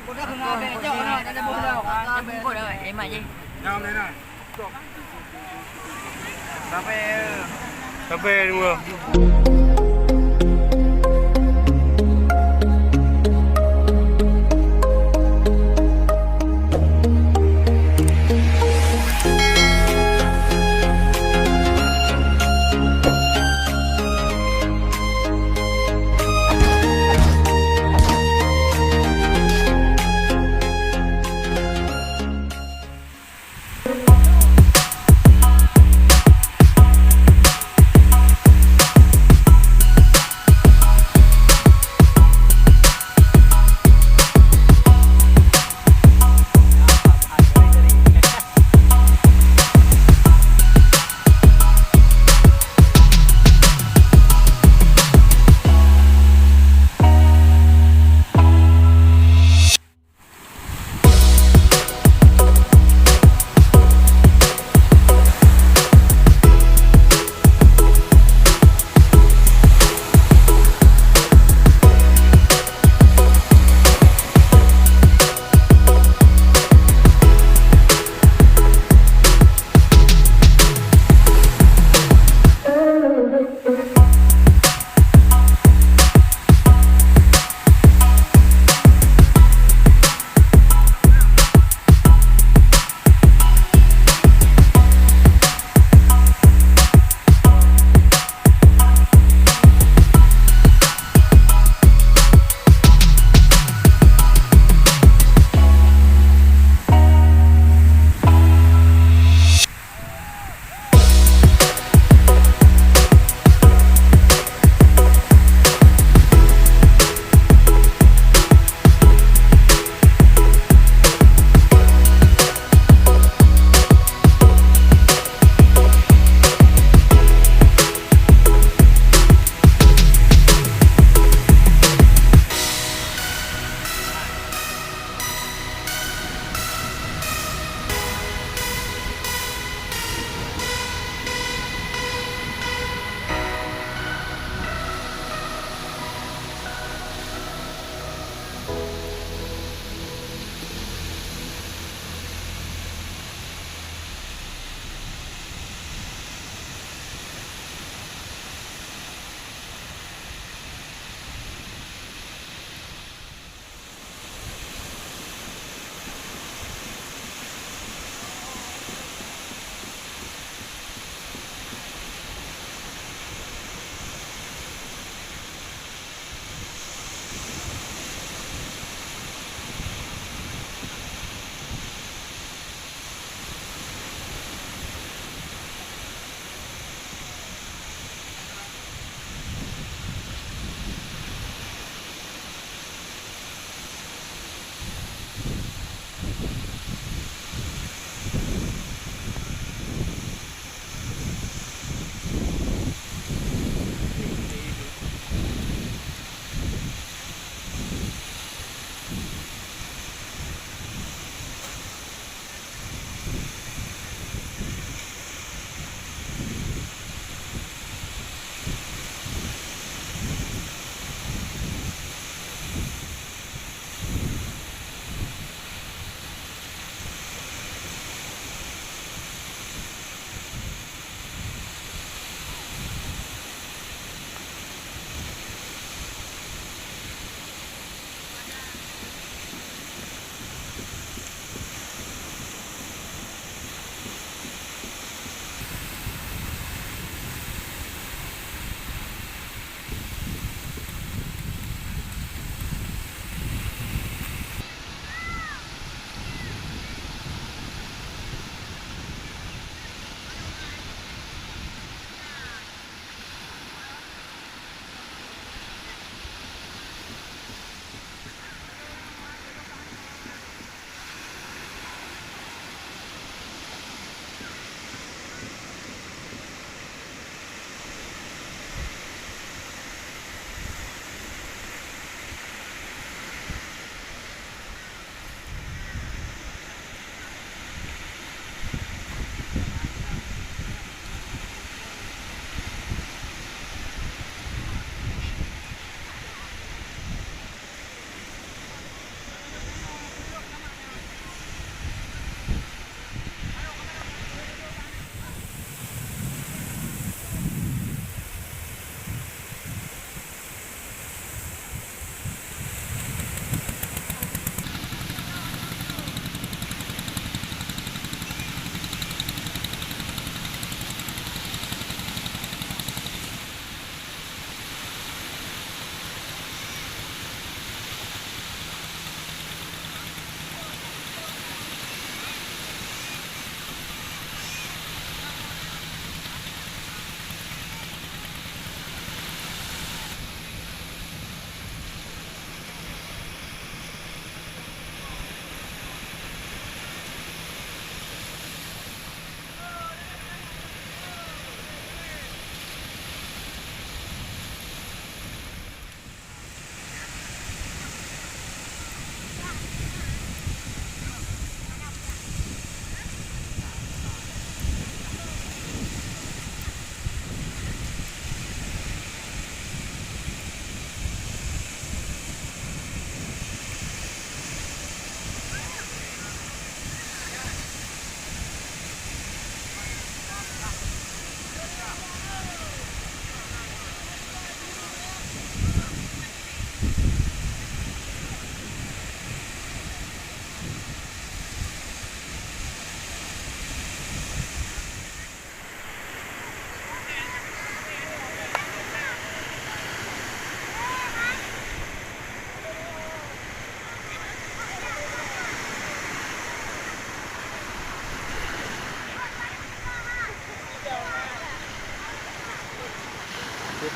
Bungkut dah, hemat je. Jom ni nak. Sampai. Sampai dua.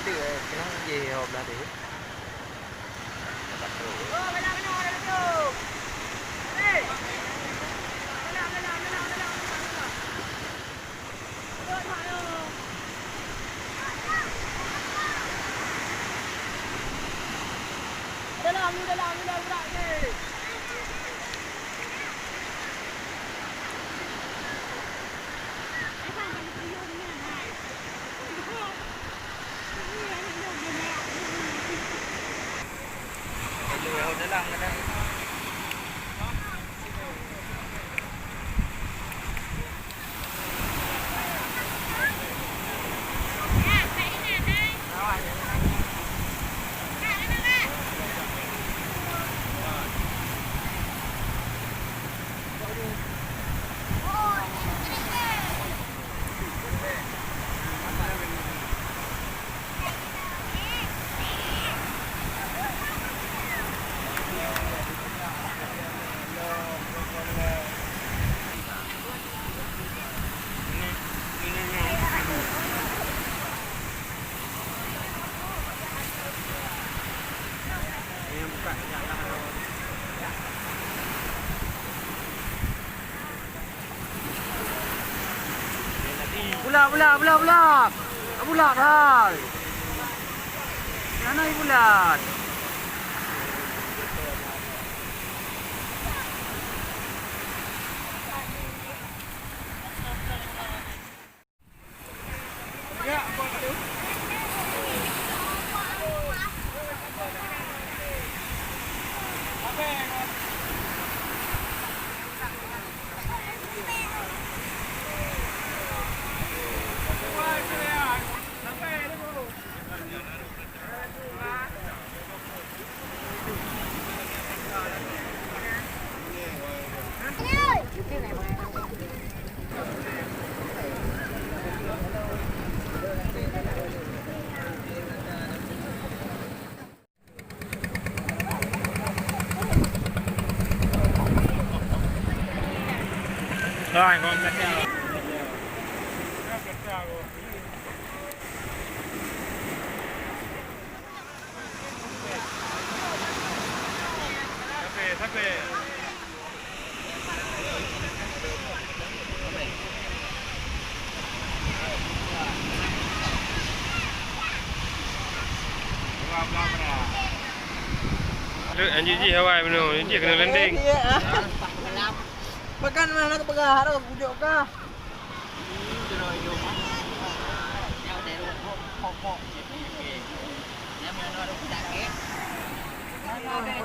đi nó gì hôm đó đi Bulat hai. Mana bulat? Rồi, con cắt ra. Thắp về. Anh Gigi Hawaii benar, ini dia kena landing. Makan mana tu pegah ada bujuk kah?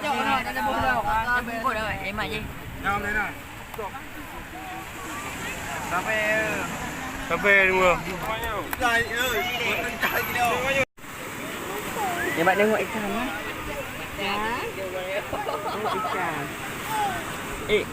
Chỗ nào nó bung đâu, nó bung cổ đâu em mà gì? Nào đây nào. Cà phê. Cà phê đúng không? Trời ơi, mình trời gì đâu. Nhà bạn đang ngoại cảnh á. Dạ. Ngoại cảnh. Ê.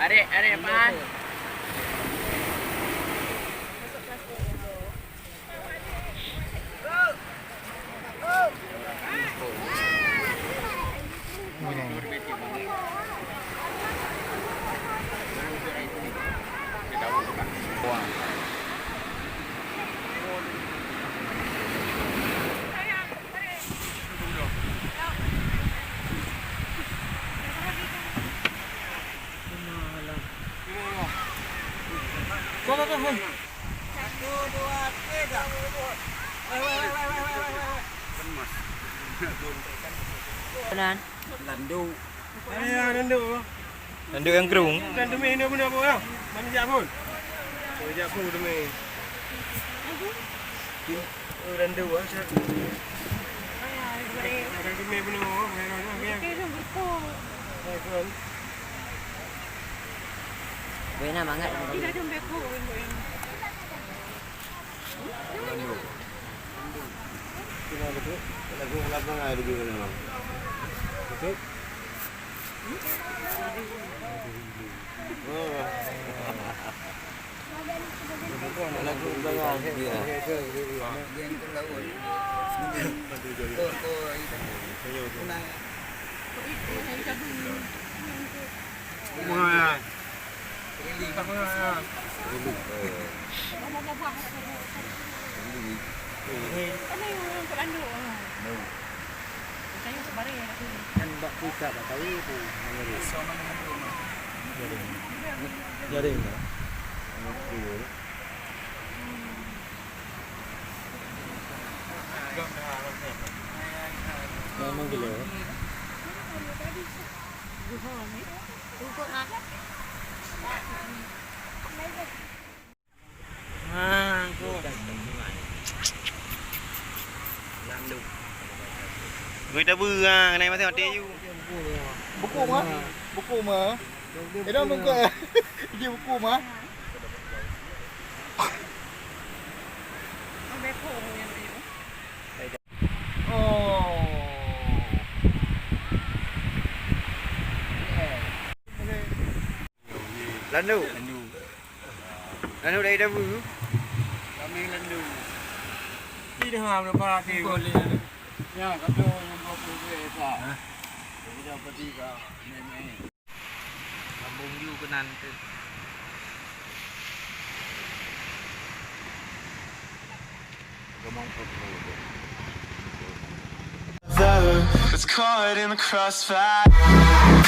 Cabe. Ada pan. Go. 1, 2, 3. Benar. Landu. Landu yang kerung. Dan demi ini benda apa ya? Mana jap pun? Jap pun demi. Landu ah. Demi benda apa? Enak banget. Tidak jumpa aku. Kita betul. Lagu belakang ada juga memang. Betul. Lagu jangan. Jaring. Memang gila. Người ta bư à, cái này mà theo tê yêu. Buku mah. Itu buku. Ini buku mah. Oh. Landu. Landu đây đã bư. Đi đi hàm nó ba thì còn liền. Ya, kau yang bawa buku esa. Jadi dapat tiga. Lambung you ke nanti. That's caught in the crossfire.